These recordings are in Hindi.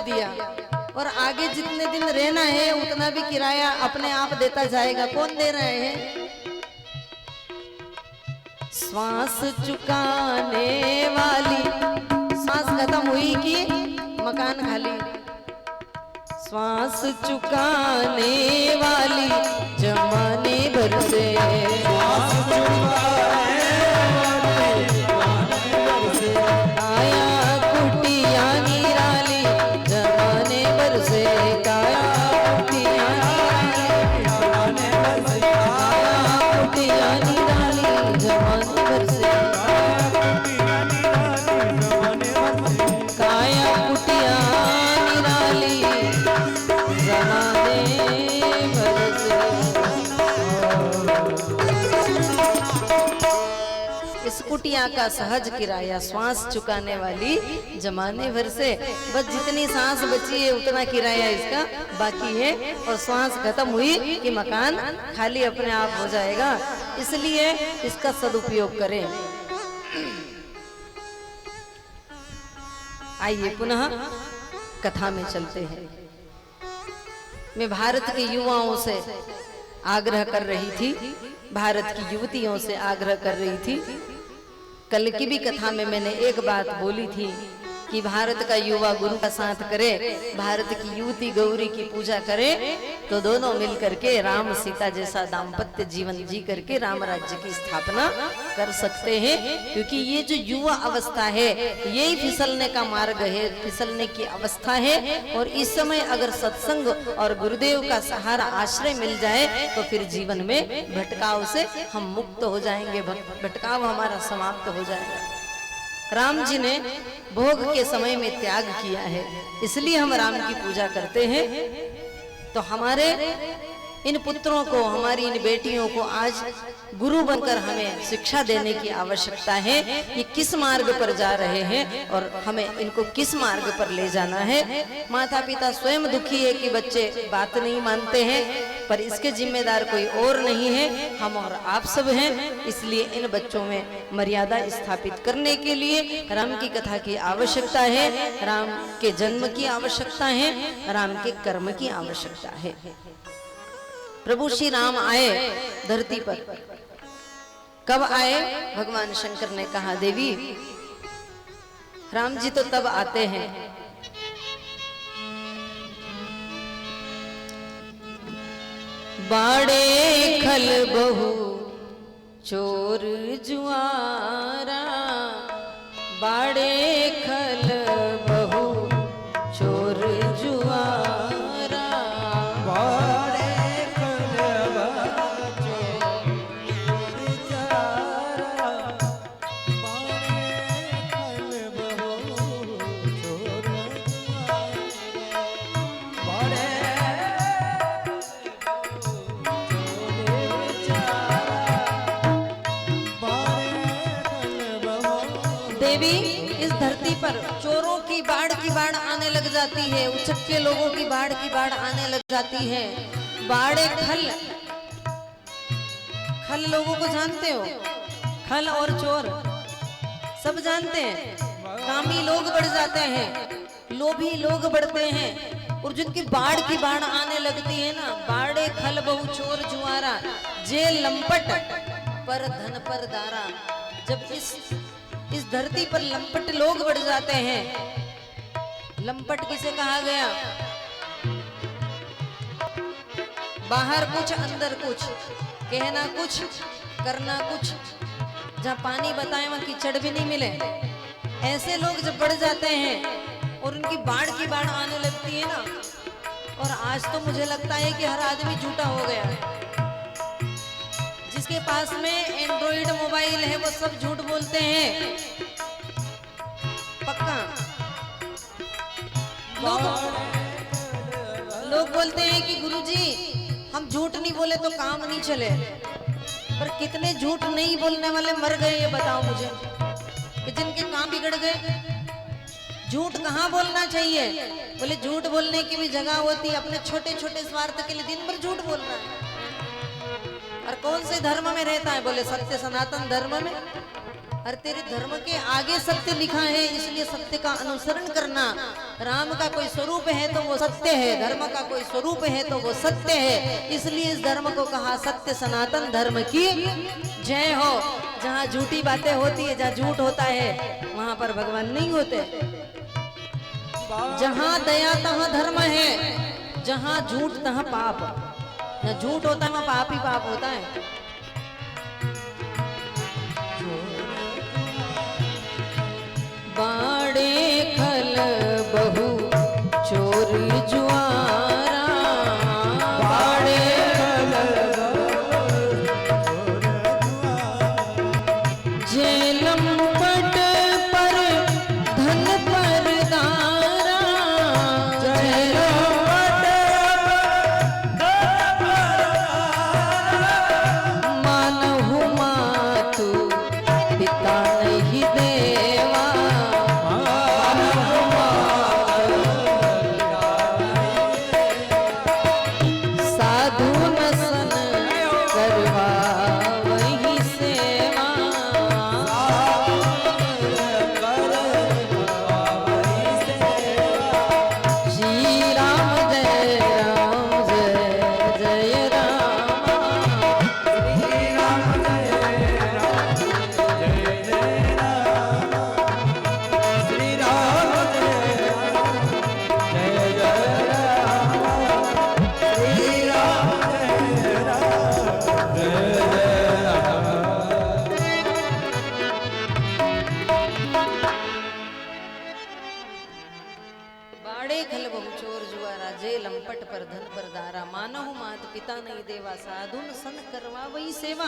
दिया और आगे जितने दिन रहना है उतना भी किराया अपने आप देता जाएगा। कौन दे रहे हैं? श्वास चुकाने वाली, सांस खत्म हुई कि मकान खाली। श्वास चुकाने वाली जमाने भर से, काया कुटिया निराली जमाने भर से, काया कुटिया निराली जमाने भर से, काया कुटिया निराली जमाने भर से। इस कुटिया का सहज किराया श्वास चुकाने वाली जमाने भर से। बस जितनी सांस बची है उतना किराया इसका बाकी है और श्वास खत्म हुई कि मकान खाली अपने आप हो जाएगा। इसलिए इसका सदुपयोग करें। आइए पुनः कथा में चलते हैं। मैं भारत के युवाओं से आग्रह कर रही थी, भारत की युवतियों से आग्रह कर रही थी। कल की भी कथा में मैंने एक बात बोली थी कि भारत का युवा गुरु का साथ करे, भारत की युवती गौरी की पूजा करे, तो दोनों मिलकर के राम सीता जैसा दाम्पत्य जीवन जी करके राम राज्य की स्थापना कर सकते हैं। क्योंकि ये जो युवा अवस्था है यही फिसलने का मार्ग है, फिसलने की अवस्था है। और इस समय अगर सत्संग और गुरुदेव का सहारा आश्रय मिल जाए तो फिर जीवन में भटकाव से हम मुक्त हो जाएंगे, भटकाव हमारा समाप्त हो जाएगा। राम जी ने भोग के समय में त्याग किया है, इसलिए हम राम की पूजा करते हैं। तो हमारे इन पुत्रों को, हमारी इन बेटियों को आज गुरु बनकर हमें शिक्षा देने की आवश्यकता है। ये किस मार्ग पर जा रहे हैं और हमें इनको किस मार्ग पर ले जाना है। माता पिता स्वयं दुखी है कि बच्चे बात नहीं मानते हैं, पर इसके जिम्मेदार कोई और नहीं है, हम और आप सब हैं। इसलिए इन बच्चों में मर्यादा स्थापित करने के लिए राम की कथा की आवश्यकता है, राम के जन्म की आवश्यकता है, राम के कर्म की आवश्यकता है। प्रभु श्री राम आए धरती पर, कब आए? भगवान शंकर ने कहा देवी राम जी तो तब आते हैं बाड़े खल बहु चोर जुआरा, बाड़े खल बहु चोर जुआरा, बाड़े खल बहु चोर जुआरा, बाड़े खल बहु चोर देवी। इस धरती पर चोरों की बाढ़ आने लग जाती है, उचक्के लोगों की बाढ़ आने लग जाती है। बाड़े खल, खल लोगों को जानते हो? खल और चोर सब जानते हैं। कामी लोग बढ़ जाते हैं, लोभी लोग बढ़ते हैं, और जिनकी बाढ़ आने लगती है ना, बाड़े खल बहु चोर जुआरा, जेल लंपट पर धन पर दारा। जब इस धरती पर लंपट लोग बढ़ जाते हैं। लंपट किसे कहा गया? बाहर कुछ अंदर कुछ, कहना कुछ करना कुछ, जहाँ पानी बताए वहां कीचड़ भी नहीं मिले, ऐसे लोग जब बढ़ जाते हैं और उनकी बाढ़ आने लगती है ना। और आज तो मुझे लगता है कि हर आदमी झूठा हो गया है। जिसके पास में एंड्रॉइड मोबाइल है वो सब झूठ बोलते हैं, पक्का। लोग बोलते हैं कि गुरुजी हम झूठ नहीं बोले तो काम नहीं चले, पर कितने झूठ नहीं बोलने वाले मर गए ये बताओ मुझे, कि जिनके काम बिगड़ गए। झूठ कहाँ बोलना चाहिए? बोले झूठ बोलने की भी जगह होती है, अपने छोटे छोटे स्वार्थ के लिए दिन भर झूठ बोल रहा है। और कौन से धर्म में रहता है? बोले सत्य सनातन धर्म में। और तेरे धर्म के आगे सत्य लिखा है, इसलिए सत्य का अनुसरण करना। राम का कोई स्वरूप है तो वो सत्य है, धर्म का कोई स्वरूप है तो वो सत्य है, इसलिए इस धर्म को कहा सत्य सनातन धर्म की जय हो। जहाँ झूठी बातें होती है, जहाँ झूठ होता है, वहां पर भगवान नहीं होते। जहाँ दया तहाँ धर्म है, जहाँ झूठ तहाँ पाप। जहाँ झूठ होता है वहाँ पाप ही पाप होता है। बाड़े खल बहु चोर जुआरा, बाड़े खल जेलम पट पर धन पर दारा, जेलम पट मानहु मातु पिता नहीं देवा, लंपट पर धन पर दारा, मानहु मात पिता नहीं देवा, साधुन सन करवा वही सेवा।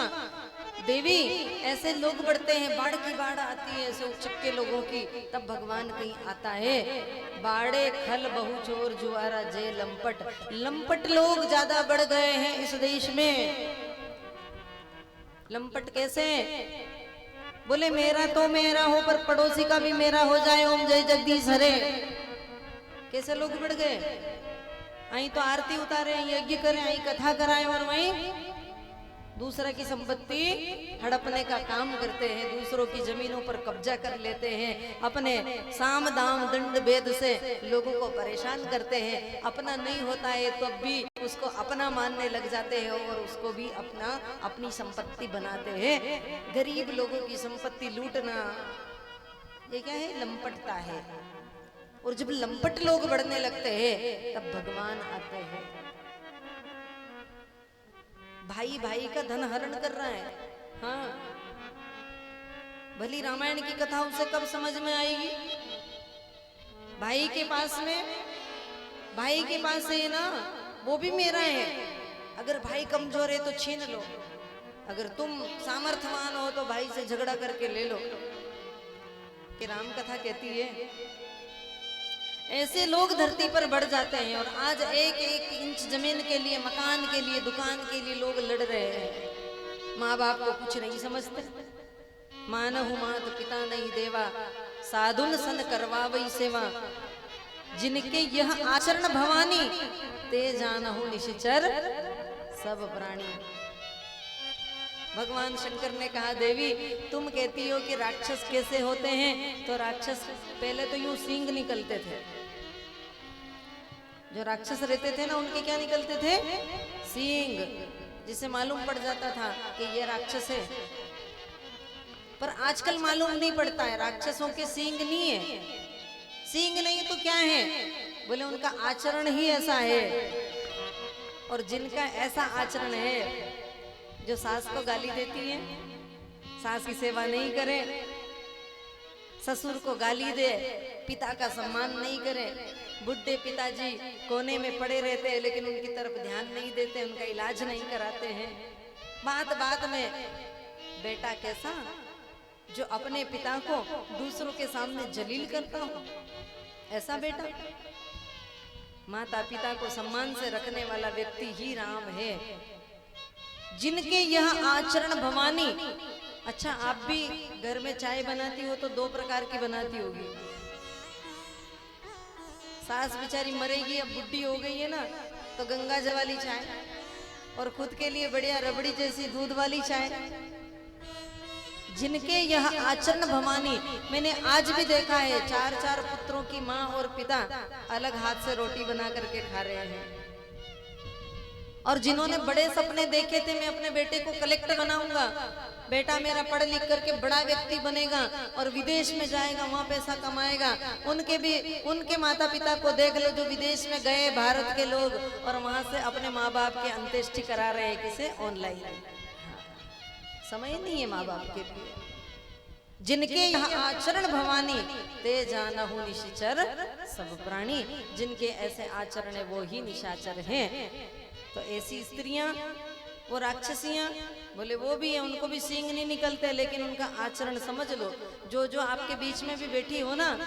देवी ऐसे लोग बढ़ते हैं, बाढ़ की बाढ़ आती है ऐसे उचक्के लोगों की, तब भगवान कहीं आता है। बाड़े खल बहु चोर जुआरा जय लंपट, लंपट लोग ज्यादा बढ़ गए हैं इस देश में। लंपट कैसे? बोले मेरा तो मेरा हो पर पड़ोसी का भी मेरा हो जाए, ओम जय जगदीश हरे। कैसे लोग बढ़ गए? आई तो आरती उतारे, यज्ञ करें, आई कथा कराएं, और वहीं दूसरा की संपत्ति हड़पने का काम करते हैं, दूसरों की जमीनों पर कब्जा कर लेते हैं, अपने साम दाम दंड भेद से लोगों को परेशान करते हैं। अपना नहीं होता है तो भी उसको अपना मानने लग जाते हैं और उसको भी अपनी संपत्ति बनाते हैं। गरीब लोगों की संपत्ति लूटना ये क्या है? लंपटता है। और जब लंपट लोग बढ़ने लगते हैं तब भगवान आते हैं। भाई भाई का धन हरण कर रहा है। हाँ, भली रामायण की कथा उसे कब समझ में आएगी? भाई के पास है ना, वो भी मेरा है। अगर भाई कमजोर है तो छीन लो, अगर तुम सामर्थ्यवान हो तो भाई से झगड़ा करके ले लो। कि राम कथा कहती है ऐसे लोग धरती पर बढ़ जाते हैं। और आज एक एक इंच जमीन के लिए, मकान के लिए, दुकान के लिए लोग लड़ रहे हैं। माँ बाप को कुछ नहीं समझते। मानहु मात पिता नहीं देवा, साधुन सन करवा वही सेवा। जिनके यह आचरण भवानी, ते जानहु निश्चर सब प्राणी। भगवान शंकर ने कहा देवी तुम कहती हो कि राक्षस कैसे होते हैं, तो राक्षस पहले तो यूं सींग निकलते थे। जो राक्षस रहते थे ना उनके क्या निकलते थे? सींग, जिससे मालूम पड़ जाता था कि ये राक्षस है। पर आजकल मालूम नहीं पड़ता है, राक्षसों के सींग नहीं है। सींग नहीं तो क्या है? बोले उनका आचरण ही ऐसा है। और जिनका ऐसा आचरण है, जो सास को गाली देती है, सास की सेवा नहीं करे, ससुर को गाली दे, पिता का सम्मान नहीं करे, बुढ़े पिताजी कोने में पड़े रहते हैं लेकिन उनकी तरफ ध्यान नहीं देते, उनका इलाज नहीं कराते हैं। बात बात में बेटा कैसा, जो अपने पिता को दूसरों के सामने जलील करता हो, ऐसा बेटा। माता पिता को सम्मान से रखने वाला व्यक्ति ही राम है। जिनके यह आचरण भवानी। अच्छा, आप भी घर में चाय बनाती हो तो 2 प्रकार की बनाती होगी। सास बेचारी मरेगी, अब बुढ़ी हो गई है ना, तो गंगा जल वाली चाय, और खुद के लिए बढ़िया रबड़ी जैसी दूध वाली चाय। जिनके यह आचरण भवानी, मैंने आज भी देखा है 4-4 पुत्रों की माँ और पिता अलग हाथ से रोटी बना करके खा रहे हैं। और जिन्होंने बड़े सपने देखे थे, मैं अपने बेटे को कलेक्टर बनाऊंगा, बेटा मेरा पढ़ लिख करके बड़ा व्यक्ति बनेगा और विदेश में जाएगा, वहां पैसा कमाएगा, उनके माता पिता को देख लो जो विदेश में गए भारत के लोग, और वहां से अपने माँ बाप के अंत्येष्टि करा रहे हैं, किसे? ऑनलाइन। समय नहीं है माँ बाप के लिए। जिनके यहाँ आचरण भवानी ते जानहु निशाचर सब प्राणी, जिनके ऐसे आचरण है वो ही निशाचर हैं। तो ऐसी स्त्रियां, वो राक्षसियां, बोले वो भी है, उनको भी सींग नहीं निकलते, लेकिन उनका आचरण समझ लो। जो आपके बीच में भी बैठी हो ना,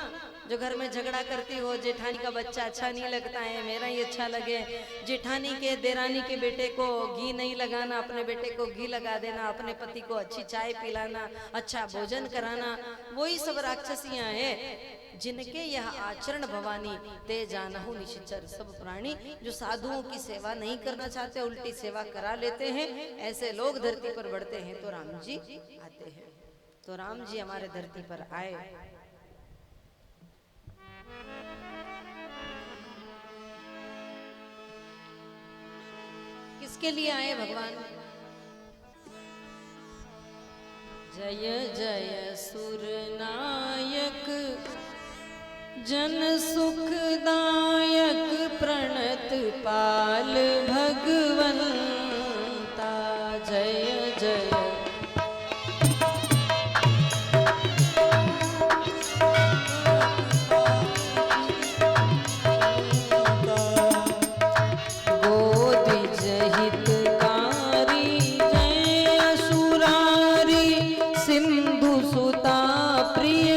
जो घर में झगड़ा करती हो, जेठानी का बच्चा अच्छा नहीं लगता है, मेरा ही अच्छा लगे, जेठानी के देरानी के बेटे को घी नहीं लगाना, अपने बेटे को घी लगा देना, अपने पति को अच्छी चाय पिलाना, अच्छा भोजन कराना, वही सब राक्षसियां हैं। जिनके यह आचरण भवानी ते जानहु निशाचर सब प्राणी, जो साधुओं की सेवा नहीं करना चाहते, उल्टी सेवा करा लेते हैं, ऐसे लोग धरती पर बढ़ते हैं। तो राम जी आते हैं। तो राम जी हमारे धरती पर आए। किसके लिए आए भगवान? जय जय सुर नायक जन सुखदायक प्रणत पाल भगवंता, जय जय। गोदिज हितकारी जय असुरारी, सिंधु सुता प्रिय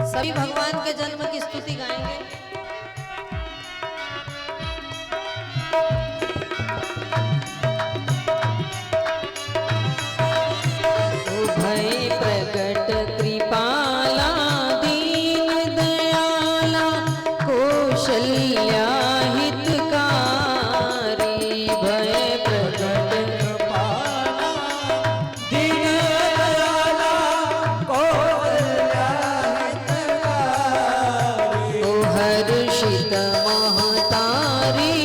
सभी भगवान के जन्म की स्तुति गाएंगे। भय प्रकट कृपाला दीन दयाला, कौशल्या हितकारी, भय प्रकट कृपाला दीन दयाला, कौशल्या हर्षित महतारी,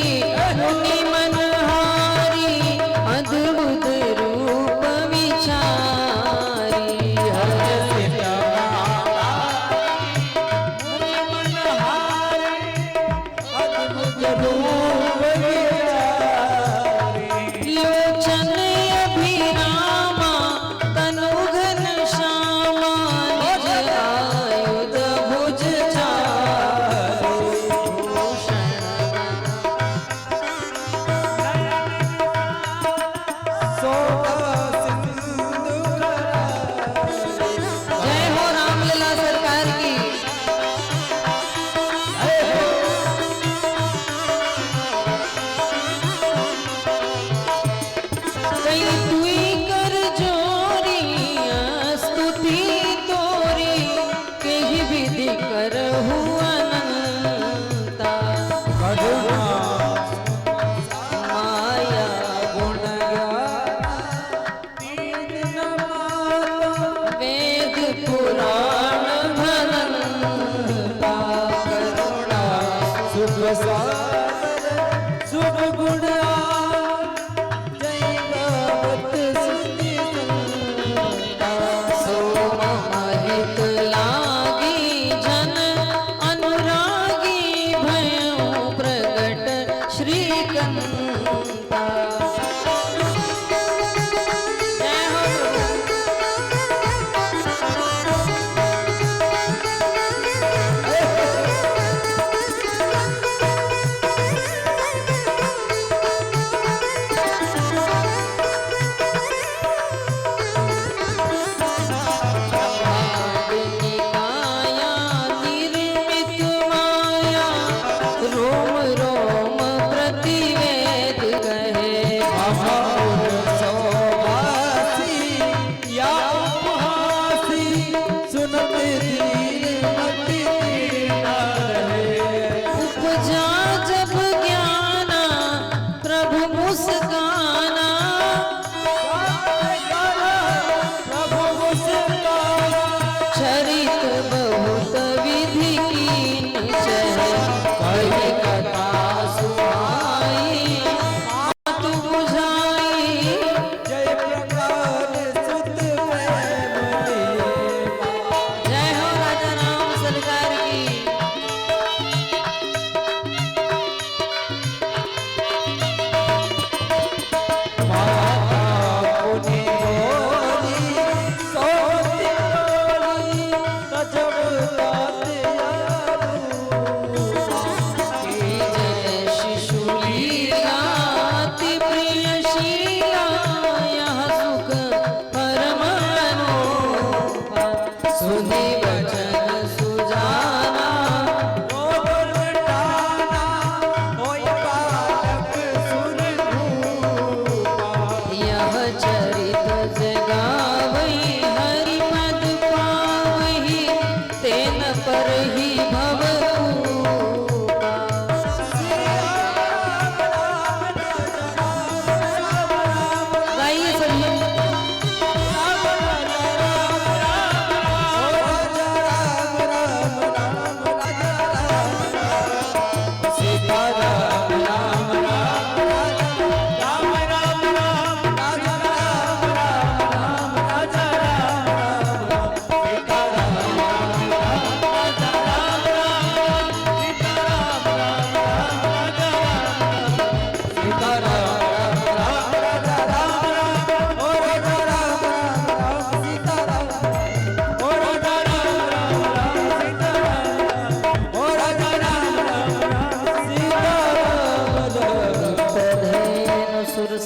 मुनि मनहारी, अद्भुत रूप विचारी, हर्षित मुनि मनहारी, अद्भुत रूप विचारी, लोचन अभिरामा तनु घन श्यामा, निज आयुध भुज शुभ गुण जय गावत सुनि संता, सोम महित लागी जन अनुरागी, भयउ प्रगट श्रीकंता। रोम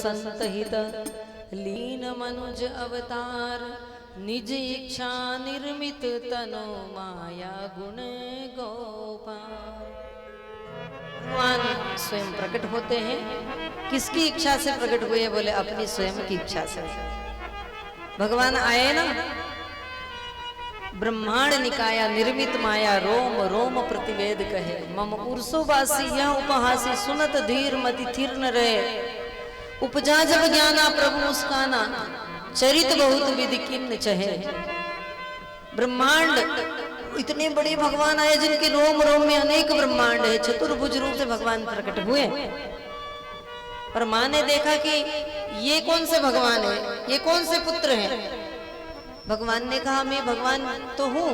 संत हित लीन मनुज अवतार, निज इच्छा निर्मित तनो माया गुण गोपाल। भगवान स्वयं प्रकट होते हैं। किसकी इच्छा से प्रकट हुए? बोले अपनी स्वयं की इच्छा से। भगवान आए ना, ब्रह्मांड निकाया निर्मित माया, रोम रोम प्रतिवेद कहे, मम उर्सो बासी यह उपहासी, सुनत धीर मति थिर न रहे, उपजा जब ज्ञाना प्रभु मुस्काना, चरित बहुत विधि किन्न चहे। ब्रह्मांड, इतने बड़े भगवान आए जिनके रोम रोम में अनेक ब्रह्मांड है, चतुर्भुज रूप से भगवान प्रकट हुए। पर माँ ने देखा कि ये कौन से भगवान है, ये कौन से पुत्र हैं? भगवान ने कहा मैं भगवान तो हूं।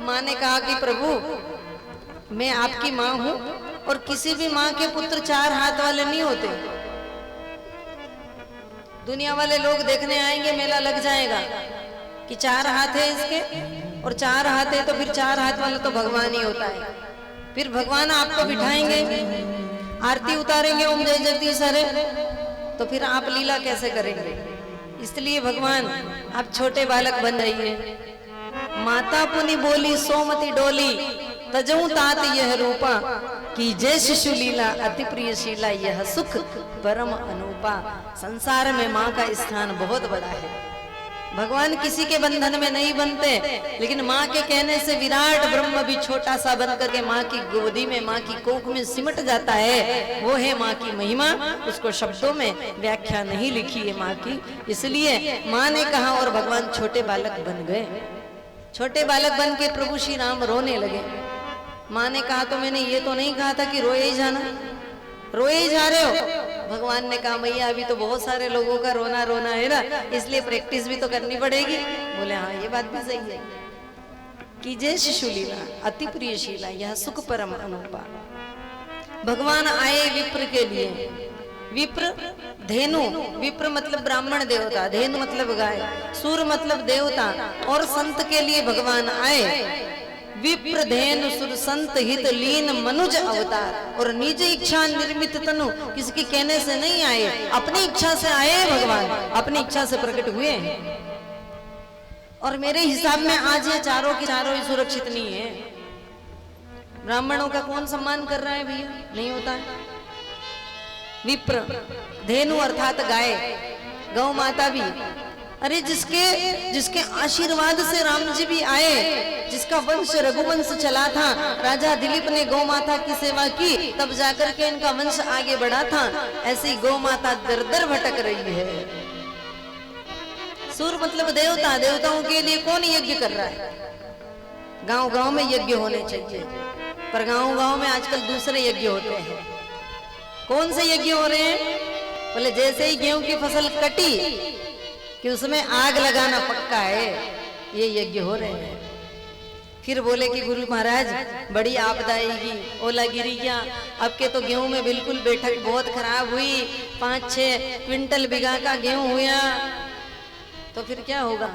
माँ ने कहा कि प्रभु मैं आपकी माँ हूं, और किसी भी माँ के पुत्र चार हाथ वाले नहीं होते। दुनिया वाले लोग देखने आएंगे, मेला लग जाएगा कि चार हाथ है इसके, और चार हाथ है तो फिर चार हाथ वाला तो भगवान ही होता है। फिर भगवान आपको बिठाएंगे, आरती उतारेंगे ओम जय जगदीश हरे, तो फिर आप लीला कैसे करेंगे? इसलिए भगवान आप छोटे बालक बन जाइए। माता पुनि बोली सोमति डोली, तजऊ तात यह रूपा, कि जय शिशु लीला अति प्रिय शीला, यह सुख परम अनूपा। संसार में माँ का स्थान बहुत बड़ा है। भगवान किसी के बंधन में नहीं बनते, लेकिन माँ के कहने से विराट ब्रह्म भी छोटा सा बन करके माँ की गोदी में, माँ की कोख में सिमट जाता है। वो है माँ की महिमा, उसको शब्दों में व्याख्या नहीं लिखी है माँ की। इसलिए माँ ने कहा और भगवान छोटे बालक बन गए। छोटे बालक बन के प्रभु श्री राम रोने लगे। माँ ने कहा तो मैंने ये तो नहीं कहा था कि रोए ही जाना, रोए ही जा रहे हो। भगवान ने कहा मैया अभी तो बहुत सारे लोगों का रोना रोना है ना, इसलिए प्रैक्टिस भी तो करनी पड़ेगी। बोले हाँ ये बात भी सही है। कि जय शिशु लीला अति प्रिय शीला, यह सुख परम अनूपा। भगवान आए विप्र के लिए। विप्र धेनु, विप्र मतलब ब्राह्मण देवता, धेनु मतलब गाय, सूर मतलब देवता, और संत के लिए भगवान आए। विप्र धेनु सुर संत हित लीन मनुज अवतार, और निज इच्छा निर्मित तनु, किसकी कहने से नहीं आए, अपनी इच्छा से आए। भगवान अपनी इच्छा से प्रकट हुए। और मेरे हिसाब में आज ये चारों की चारों ही सुरक्षित नहीं है। ब्राह्मणों का कौन सम्मान कर रहा है भैया? नहीं होता है। विप्र धेनु अर्थात गाय, गौ माता भी। अरे जिसके आशीर्वाद से राम जी भी आए, जिसका वंश रघुवंश चला था, राजा दिलीप ने गौ माता की सेवा की, तब जाकर के इनका वंश आगे बढ़ा था। ऐसी गौ माता दर दर भटक रही है। सूर मतलब देवता, देवताओं के लिए कौन यज्ञ कर रहा है? गांव गांव में यज्ञ होने चाहिए, पर गांव गांव में आजकल दूसरे यज्ञ होते हैं। कौन से यज्ञ हो रहे हैं? बोले जैसे ही गेहूं की फसल कटी कि उसमें आग लगाना पक्का है, ये यज्ञ हो रहे हैं। फिर बोले कि गुरु महाराज बड़ी आपदा आएगी, ओला गिरी क्या, अब के तो गेहूं में बिल्कुल बैठक बहुत खराब हुई, 5-6 क्विंटल बीघा का गेहूं हुआ, तो फिर क्या होगा?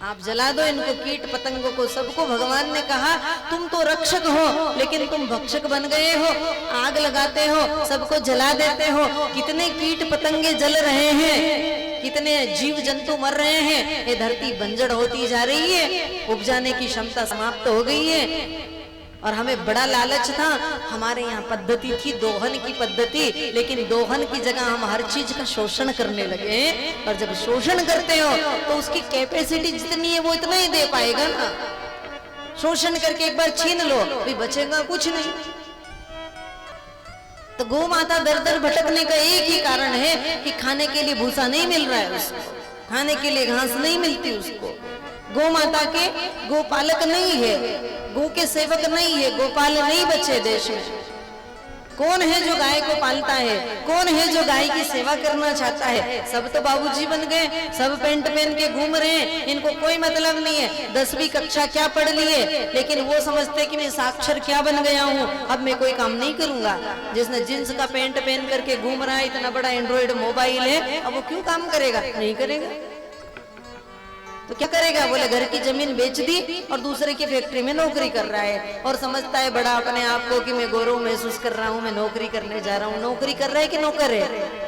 आप जला दो इनको, कीट पतंगों को, सबको। भगवान ने कहा तुम तो रक्षक हो, लेकिन तुम भक्षक बन गए हो, आग लगाते हो, सबको जला देते हो। कितने कीट पतंगे जल रहे हैं, कितने जीव जंतु मर रहे हैं। ये धरती बंजर होती जा रही है, उपजाने की क्षमता समाप्त हो गई है। और हमें बड़ा लालच था, हमारे यहाँ पद्धति थी दोहन की पद्धति, लेकिन दोहन की जगह हम हर चीज का शोषण करने लगे। और जब शोषण करते हो तो उसकी कैपेसिटी जितनी है वो इतना ही दे पाएगा ना। शोषण करके एक बार छीन लो, भी बचेगा कुछ नहीं। तो गौ माता दर दर भटकने का एक ही कारण है कि खाने के लिए भूसा नहीं मिल रहा है उसको, खाने के लिए घास नहीं मिलती उसको। गौ माता के गोपालक नहीं है, गौ के सेवक नहीं है, गोपाल नहीं बचे देश में। कौन है जो गाय को पालता है? कौन है जो गाय की सेवा करना चाहता है? सब तो बाबूजी बन गए, सब पेंट पहन के घूम रहे हैं, इनको कोई मतलब नहीं है 10वीं कक्षा क्या पढ़ लिए, लेकिन वो समझते कि मैं साक्षर क्या बन गया हूँ, अब मैं कोई काम नहीं करूंगा। जिसने जींस का पेंट पहन करके घूम रहा है, इतना बड़ा एंड्रॉइड मोबाइल है, अब वो क्यों काम करेगा? नहीं करेगा। तो क्या करेगा? बोले घर की जमीन बेच दी और दूसरे की फैक्ट्री में नौकरी कर रहा है और समझता है बड़ा अपने आप को कि मैं गौरव महसूस कर रहा हूं, मैं नौकरी करने जा रहा हूं। नौकरी कर रहा है कि नौकर है?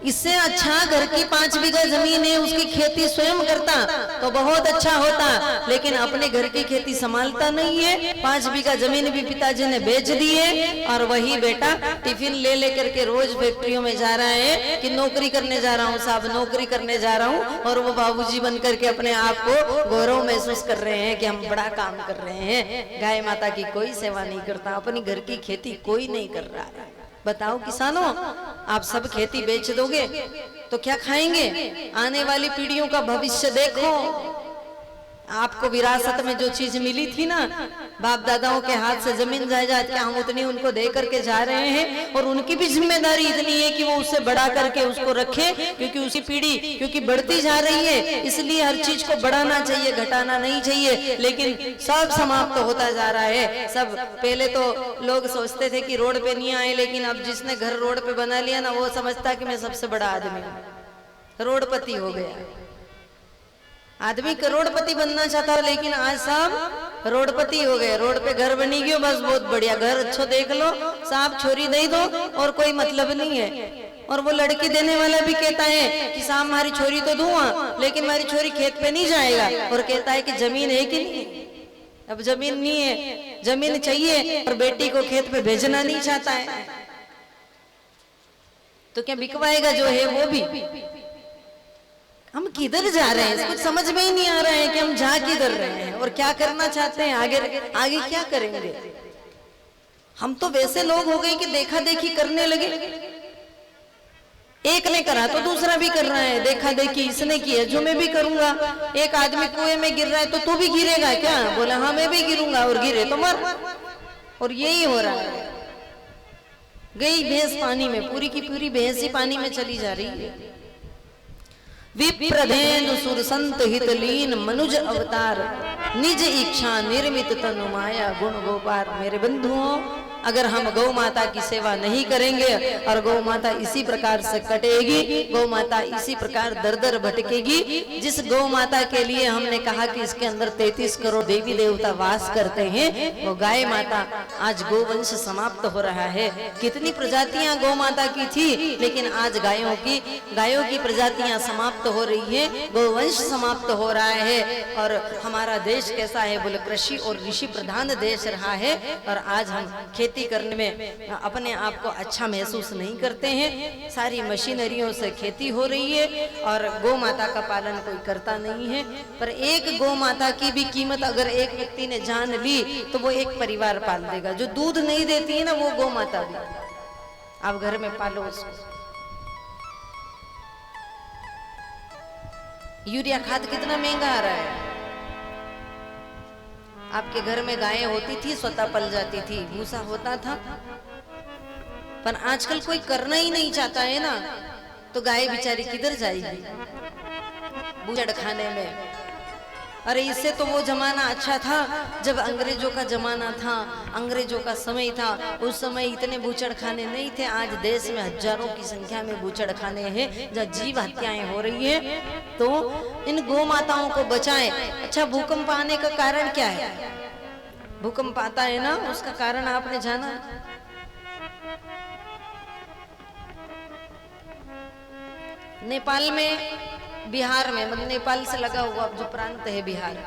इससे अच्छा घर की 5 बीघा जमीन है, उसकी खेती स्वयं करता तो बहुत अच्छा होता, लेकिन अपने घर की खेती संभालता नहीं है। 5 बीघा जमीन भी पिताजी ने बेच दी है और वही बेटा टिफिन ले लेकर के रोज फैक्ट्रियों में जा रहा है कि नौकरी करने जा रहा हूँ साहब, नौकरी करने जा रहा हूँ, और वो बाबूजी बन करके अपने आप को गौरव महसूस कर रहे हैं कि हम बड़ा काम कर रहे हैं। गाय माता की कोई सेवा नहीं करता, अपनी घर की खेती कोई नहीं कर रहा है। बताओ किसानों, आप सब खेती बेच दोगे तो क्या खाएंगे? आने वाली पीढ़ियों का भविष्य देखो। आपको विरासत में जो चीज मिली थी ना, बाप दादाओं के हाथ से जमीन जायदाद, क्या हम उतनी उनको दे करके जा रहे हैं? और उनकी भी जिम्मेदारी इतनी है कि वो उससे बड़ा करके उसको रखे, क्योंकि उसी पीढ़ी क्योंकि बढ़ती जा रही है, इसलिए हर चीज को बढ़ाना चाहिए, घटाना नहीं चाहिए। लेकिन सब समाप्त होता जा रहा है। सब पहले तो लोग सोचते थे कि रोड पे नहीं आए, लेकिन अब जिसने घर रोड पे बना लिया ना, वो समझता कि मैं सबसे बड़ा आदमी हूँ, रोडपति हो गया। आदमी करोड़पति बनना चाहता, लेकिन आज सब रोडपति हो गए। रोड पे घर बनी गयो, बस बहुत बढ़िया, घर अच्छो देख लो, साहब छोरी दे दो और कोई मतलब नहीं है। और वो लड़की देने वाला भी कहता है कि साहब हमारी छोरी तो दूंगा, लेकिन हमारी छोरी खेत पे नहीं जाएगा, और कहता है कि जमीन है कि नहीं? अब जमीन नहीं है, जमीन चाहिए, और बेटी को खेत पे भेजना नहीं चाहता है, तो क्या बिकवाएगा जो है वो भी? हम किधर जा रहे हैं? कुछ समझ में ही नहीं आ रहा है कि हम जा किधर रहे हैं और क्या करना चाहते हैं, आगे क्या करेंगे। हम तो वैसे लोग हो गए कि देखा देखी करने लगे। एक ने करा तो दूसरा भी कर रहा है, देखा देखी इसने की है जो मैं भी करूंगा। एक आदमी कुएं में गिर रहा है तो तू भी गिरेगा क्या? बोला हाँ मैं भी गिरूंगा, और गिरे तो मर। और यही हो रहा है। गई भैंस पानी में, पूरी की पूरी भैंस ही पानी में चली जा रही है। विप्रधेनु सुर संत हितलीन मनुज अवतार, निज इच्छा निर्मित तनु माया गुण गोपार। मेरे बंधुओं, अगर हम गौ माता की सेवा नहीं करेंगे और गौ माता इसी प्रकार से कटेगी, गौ माता इसी प्रकार दर दर भटकेगी। जिस गौ माता के लिए हमने कहा कि इसके अंदर 33 करोड़ देवी देवता वास करते हैं, वो गाय माता, आज गोवंश समाप्त हो रहा है। कितनी प्रजातियां गौ माता की थी, लेकिन आज गायों की प्रजातियां समाप्त हो रही है, गोवंश समाप्त हो रहा है। और हमारा देश कैसा है? बोले कृषि और ऋषि प्रधान देश रहा है, और आज हम खेती करने में अपने आप को अच्छा महसूस नहीं करते हैं। सारी मशीनरियों से खेती हो रही है और गौ माता का पालन कोई करता नहीं है। पर एक गौ माता की भी कीमत अगर एक व्यक्ति ने जान ली तो वो एक परिवार पाल देगा। जो दूध नहीं देती है ना, वो गौ माता भी आप घर में पालो उसको। यूरिया खाद कितना महंगा आ रहा है। आपके घर में गायें होती थी, स्वतः पल जाती थी, भूसा होता था, पर आजकल कोई करना ही नहीं चाहता है ना, तो गाय बेचारी किधर जाएगी? बूचड़ खाने में। अरे इससे तो वो जमाना अच्छा था जब अंग्रेजों का जमाना था, अंग्रेजों का समय था। उस समय इतने बूचड़ खाने नहीं थे। आज देश में हजारों की संख्या में बूचड़ खाने हैं जहाँ जीव हत्याएं हो रही है। तो इन गौ माताओं को बचाएं। अच्छा, भूकंप आने का कारण क्या है? भूकंप आता है ना, उसका कारण आपने जाना? नेपाल में, बिहार में, मतलब नेपाल से लगा हुआ जो प्रांत है बिहार,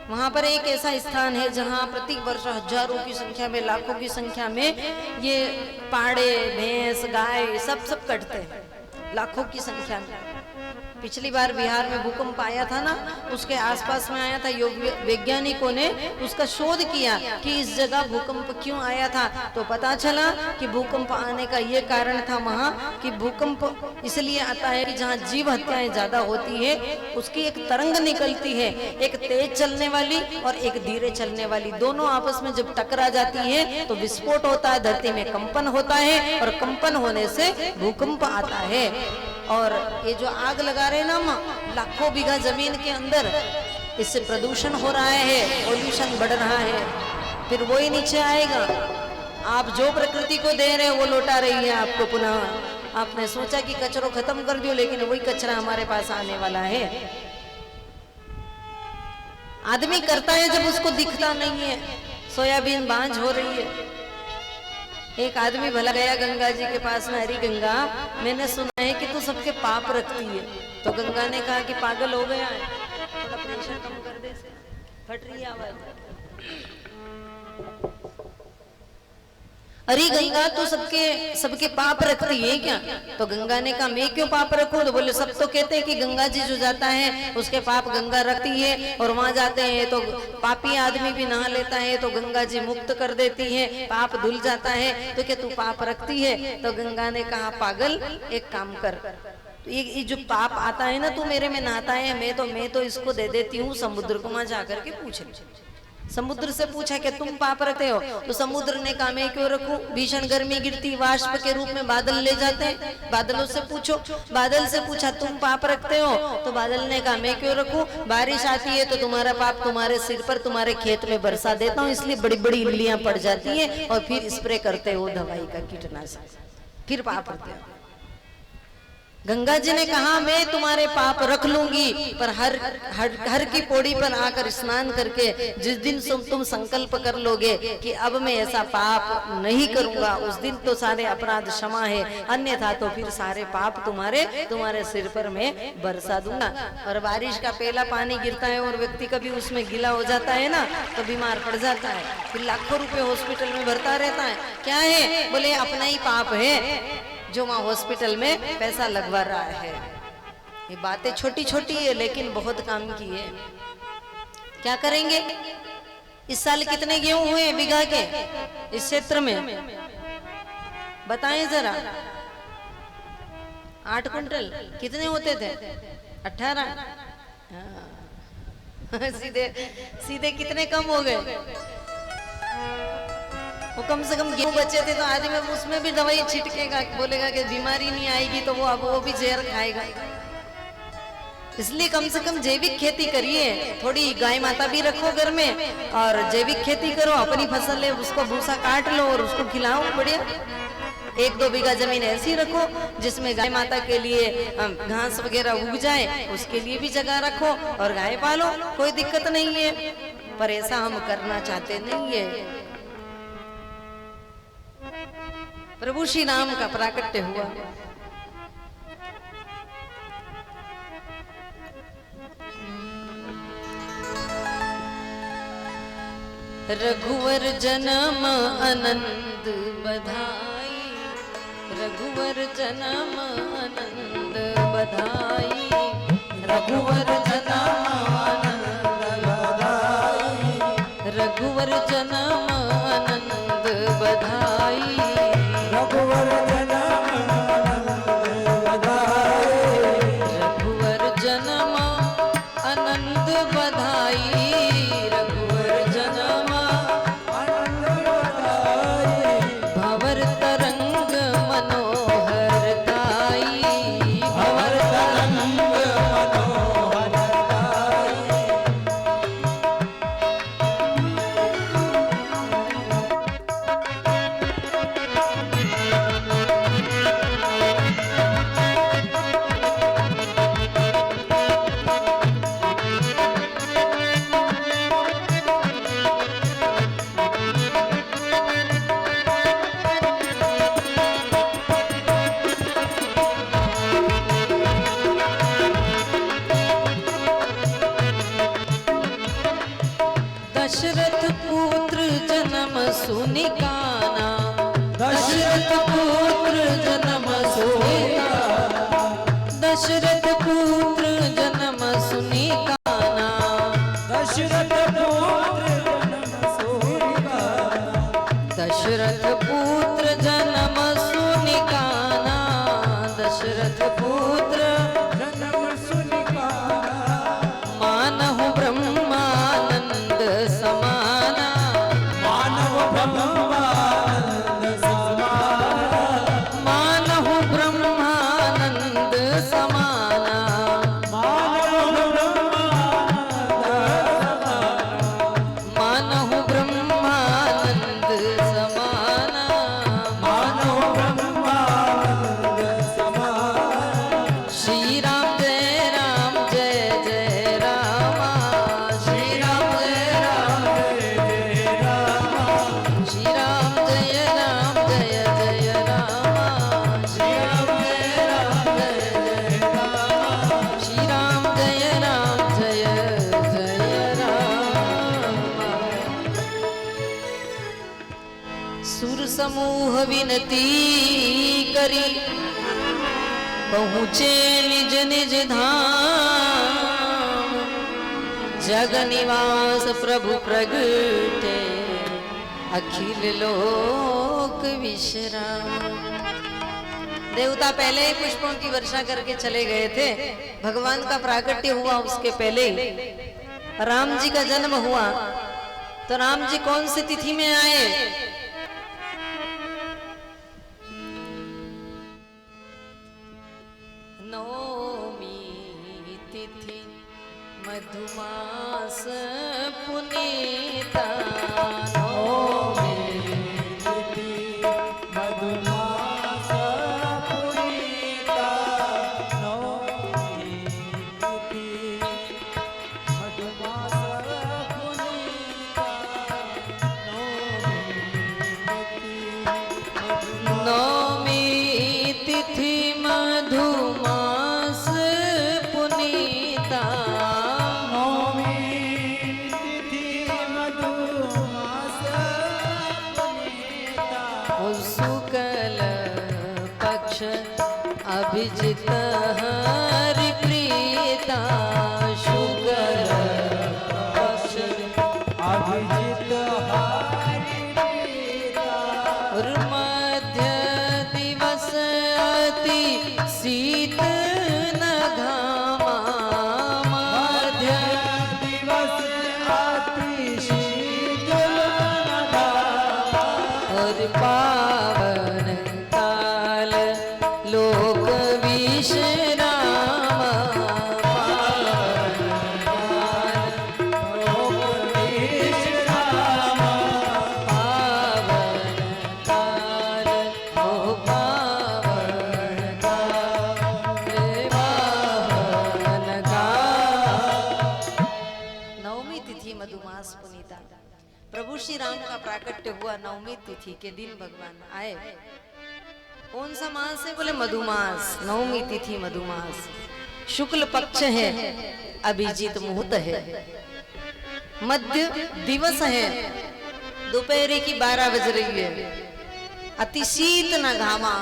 वहां पर एक ऐसा स्थान है जहां प्रति वर्ष हजारों की संख्या में, लाखों की संख्या में ये पाड़े, भैंस, गाय सब कटते हैं, लाखों की संख्या में। पिछली बार बिहार में भूकंप आया था ना, उसके आसपास में आया था। वैज्ञानिकों ने उसका शोध किया कि इस जगह भूकंप क्यों आया था, तो पता चला कि भूकंप आने का ये कारण था वहां कि भूकंप इसलिए आता है कि जहां जीव हत्याएं ज्यादा होती है, उसकी एक तरंग निकलती है, एक तेज चलने वाली और एक धीरे चलने वाली। दोनों आपस में जब टकरा जाती है तो विस्फोट होता है, धरती में कंपन होता है, और कंपन होने से भूकंप आता है। और ये जो आग लगा रहे हैं ना हम लाखों बीघा जमीन के अंदर, इससे प्रदूषण हो रहा है, पोल्यूशन बढ़ रहा है, फिर वही नीचे आएगा। आप जो प्रकृति को दे रहे हैं वो लौटा रही है आपको पुनः। आपने सोचा कि कचरो खत्म कर दियो, लेकिन वही कचरा हमारे पास आने वाला है। आदमी करता है जब उसको दिखता नहीं है। सोयाबीन बांझ हो रही है। एक आदमी भला गया गंगा जी के पास में, हरी गंगा, मैंने सुना है कि तू सबके पाप रखती है। तो गंगा ने कहा कि पागल हो गया है, थोड़ा प्रेशर कम कर दे, से फट रही है आवाज। अरे गंगा तू सबके पाप रखती है क्या? तो गंगा ने कहा मैं क्यों पाप रखूं? तो बोले सब तो कहते हैं कि गंगा जी जो जाता है उसके पाप गंगा रखती है, और वहां जाते हैं तो पापी आदमी भी नहा लेता है तो गंगा जी मुक्त कर देती है, पाप धुल जाता है। तो क्या तू पाप रखती है? तो गंगा ने कहा पागल, एक काम कर, तो ये जो पाप आता है ना, तू मेरे में नहाता है, मैं तो इसको दे देती हूँ समुद्र को, वहां जाकर के पूछ ले। समुद्र से पूछा कि तुम पाप रखते हो? तो समुद्र ने कहा मैं क्यों रखूं, भीषण गर्मी गिरती, वाष्प के रूप में बादल ले जाते हैं, बादलों से पूछो। बादल से पूछा तुम पाप रखते हो? तो बादल ने कहा मैं क्यों रखूं, बारिश आती है तो तुम्हारा पाप तुम्हारे सिर पर, तुम्हारे खेत में बरसा देता हूँ, इसलिए बड़ी बड़ी इल्लियां पड़ जाती है, और फिर स्प्रे करते हो दवाई का, कीटनाशक, फिर पाप रखते हो। गंगा जी ने कहा मैं तुम्हारे पाप रख लूंगी, पर हर की पौड़ी पर आकर स्नान करके जिस दिन तुम संकल्प कर लोगे कि अब मैं ऐसा पाप नहीं करूंगा, उस दिन तो सारे अपराध क्षमा है, अन्यथा तो फिर सारे पाप तुम्हारे सिर पर मैं बरसा दूंगा। और बारिश का पहला पानी गिरता है और व्यक्ति कभी उसमें गीला हो जाता है ना, तो बीमार पड़ जाता है, फिर लाखों रुपए हॉस्पिटल में भरता रहता है। क्या है? बोले अपना ही पाप है जो वहां हॉस्पिटल में पैसा लगवा रहा है। ये बातें छोटी छोटी है लेकिन बहुत काम की है। क्या करेंगे? इस साल कितने गेहूं हुए बीघा के इस क्षेत्र में, बताएं जरा। 8 कुंटल कितने होते थे? 18। सीधे कितने कम हो गए? वो कम से कम गेहूं बचे थे तो आदमी उसमें भी दवाई छिटकेगा, बोलेगा कि बीमारी नहीं आएगी, तो वो भी जहर खाएगा। इसलिए कम से कम जैविक खेती करिए, थोड़ी गाय माता भी रखो घर में और जैविक खेती करो, अपनी फसल है उसको भूसा काट लो और उसको खिलाओ बढ़िया। 1-2 बीघा जमीन ऐसी रखो जिसमें गाय माता के लिए घास वगैरह उग जाए, उसके लिए भी जगह रखो और गाय पालो, कोई दिक्कत नहीं है। पर ऐसा हम करना चाहते नहीं है। प्रभु श्री राम का प्राकट्य हुआ। रघुवर जन्म आनंद बधाई, रघुवर जन्म आनंद बधाई, रघुवर जन्म आनंद बधाई, रघुवर जन्म आनंद बधाई, रघुवर जन्म आनंद बधाई, रघुवर जन्म आनंद बधाई, रघुवर जन्म आनंद बधाई, भंवर तरंग मनोहर ताई, भंवर तरंग मनोहर ताई। समूह विनती करी, पहुँचे निज निज धाम। जग निवास प्रभु प्रगटे, अखिल लोक विश्राम। देवता पहले ही पुष्पों की वर्षा करके चले गए थे। भगवान का प्राकट्य हुआ उसके पहले राम जी का जन्म हुआ। तो राम जी कौन सी तिथि में आए? नवमी तिथि मधुमास पुनीता। अभिजित हरि प्रीता, शुक्ल पक्ष अभिजित हरि प्रीता। और मध्य दिवस अति शीत न घामा, मध्य दिवस अति शीत न घामा। और पावन काल लोक विश्राम, पावन लोक विश्राम। पावन काल ओ पावन काल। नवमी तिथि मधुमास पुनीता। प्रभु श्री राम का प्राकट्य हुआ नवमी तिथि के दिन भगवान आए। कौन सा मास है? बोले मधुमास। नवमी तिथि मधुमास, शुक्ल पक्ष है, अभिजीत मुहूर्त है, मध्य दिवस है, दोपहर की 12 बज रही है। अति शीत न घामा।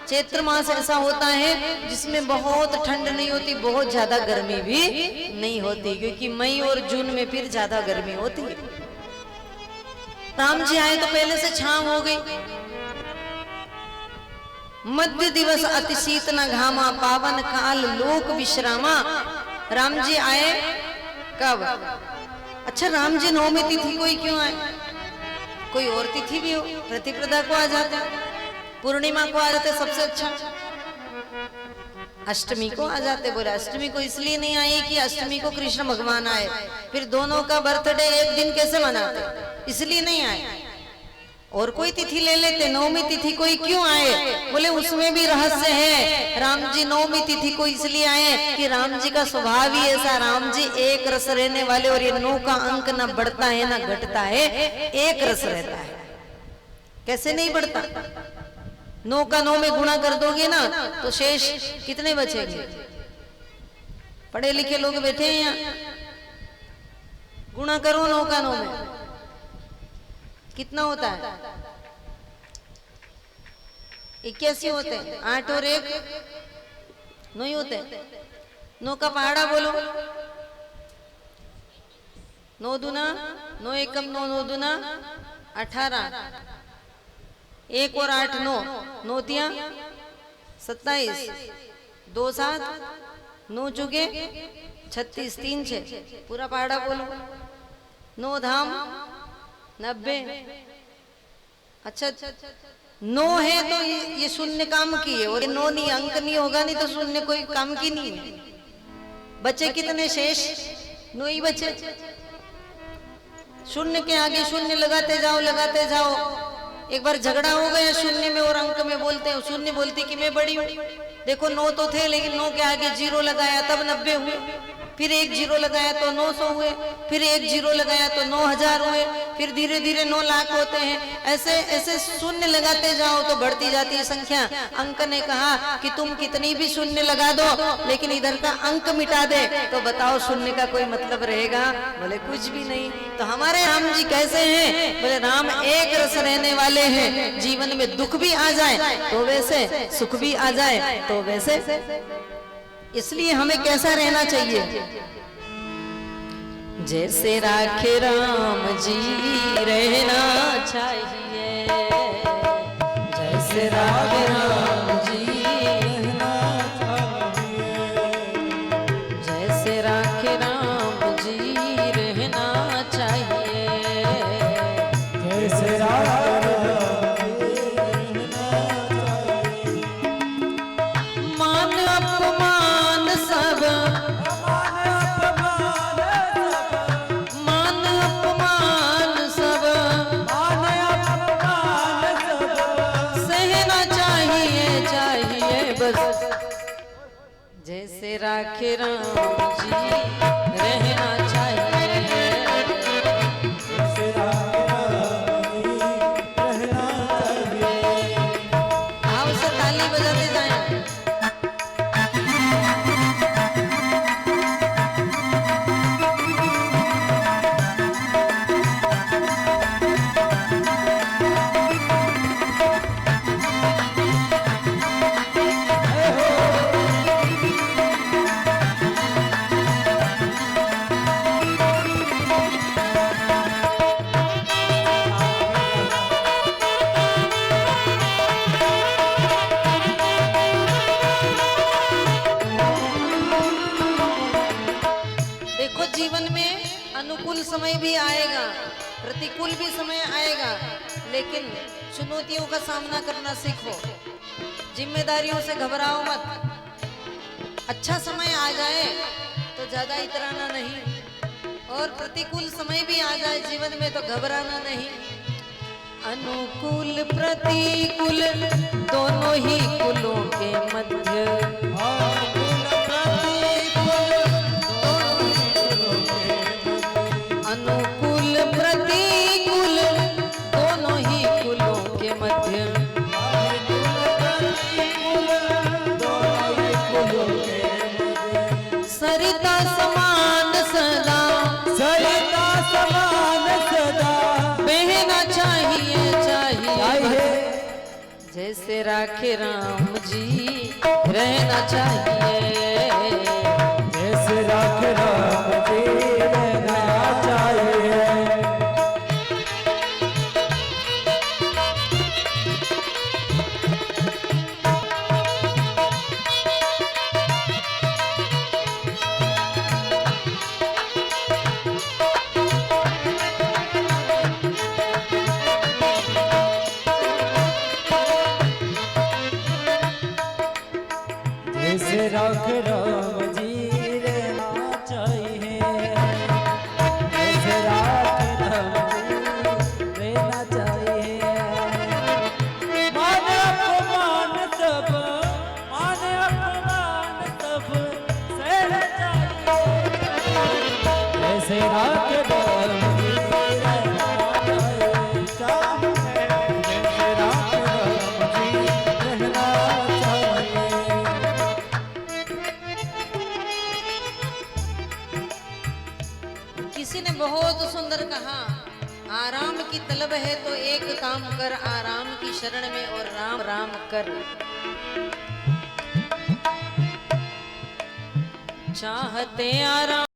चैत्र मास ऐसा होता है जिसमें बहुत ठंड नहीं होती, बहुत ज्यादा गर्मी भी नहीं होती, क्योंकि मई और जून में फिर ज्यादा गर्मी होती है। राम जी आए तो पहले से छांव हो गई। मध्य दिवस अति शीत न घामा, पावन काल लोक विश्रामा। राम जी आए कब? अच्छा, राम जी नवमी तिथि को ही क्यों आए? कोई और तिथि भी हो, प्रतिपदा को आ जाते, पूर्णिमा को आ जाते, सबसे अच्छा। अष्टमी को आ जाते। बोले अष्टमी को इसलिए नहीं आई कि अष्टमी को कृष्ण भगवान आए, फिर दोनों का बर्थडे एक दिन कैसे मनाते, इसलिए नहीं आए। और कोई तिथि ले लेते, नवमी तिथि कोई क्यों आए? बोले उसमें भी रहस्य है। राम जी नवमी तिथि को इसलिए आए कि राम जी का स्वभाव ही ऐसा, राम जी एक रस रहने वाले, और ये 9 का अंक ना बढ़ता है ना घटता है, एक रस रहता है। कैसे नहीं बढ़ता? 9 का 9 में गुणा कर दोगे ना तो शेष कितने बचेंगे? पढ़े लिखे लोग बैठे हैं यहाँ, गुणा करो 9 का 9 में कितना होता है? 81 होते हैं। 8 और 1 9 ही होते हैं। 9 का पहाड़ा बोलो। 9 दूना 9 एकम 9 9 दूना 18। 1 और 8 9 9 तिया 27। 2 7 9 चुके 36 3 6 पूरा पहाड़ा बोलो। 9 धाम 90। अच्छा 9 है तो ये शून्य काम की है, और 9 नहीं, अंक नहीं होगा नहीं तो शून्य कोई काम की नहीं है। बचे कितने शेष? 9 ही बचे। शून्य के आगे शून्य लगाते जाओ लगाते जाओ। एक बार झगड़ा हो गया शून्य में और अंक में, बोलते हैं शून्य बोलती कि मैं बड़ी हूँ। देखो 9 तो थे, लेकिन 9 के आगे 0 लगाया तब 90 हुए। फिर 1 जीरो लगाया तो 900 हुए, फिर 1 जीरो लगाया तो 9000 हुए, फिर धीरे धीरे 9 लाख होते हैं। ऐसे ऐसे शून्य लगाते जाओ तो बढ़ती जाती है संख्या। अंक ने कहा कि तुम कितनी भी शून्य लगा दो लेकिन इधर का अंक मिटा दे तो बताओ शून्य का कोई मतलब रहेगा? बोले कुछ भी नहीं। तो हमारे राम जी कैसे हैं? बोले राम एक रस रहने वाले हैं। जीवन में दुख भी आ जाए तो वैसे, सुख भी आ जाए तो वैसे। इसलिए हमें कैसा रहना चाहिए? जैसे राखे राम जी रहना चाहिए, जैसे राखे राम जी रहना चाहिए, जैसे राखे राम जी रहना चाहिए, जैसे राखे मान अपमान सब, मान अपमान सब सहना चाहिए, चाहिए बस जैसे राखे राम जी रहना चाहिए, जैसे राखे राम जी रहना चाहिए। आप उसे ताली बजाते जाएं। देखो जीवन में अनुकूल समय भी आएगा, प्रतिकूल भी समय आएगा, लेकिन चुनौतियों का सामना करना सीखो। जिम्मेदारियों से घबराओ मत। अच्छा समय आ जाए तो ज्यादा इतराना नहीं, और प्रतिकूल समय भी आ जाए जीवन में तो घबराना नहीं। अनुकूल प्रतिकूल दोनों ही कुलों के मध्य, अनुकूल प्रतिकूल दोनों ही कुलों के मध्य, सरिता समान सदा, सरिता समान सदा बहना चाहिए, चाहिए जैसे राखे राम जी रहना चाहिए, जैसे राखे राम जी रहना चाहिए। जैसे राखे राम जी रहना चाहिए, जैसे राखे राम जी रहना चाहिए। मान अपमान सब, मान अपमान सब सहना चाहिए, जैसे राखे राम जी रहना चाहिए, जैसे राखे राम जी रहना चाहिए। किसी ने बहुत सुंदर कहा, आराम की तलब है तो एक काम कर, आराम की शरण में और राम राम कर। चाहते आराम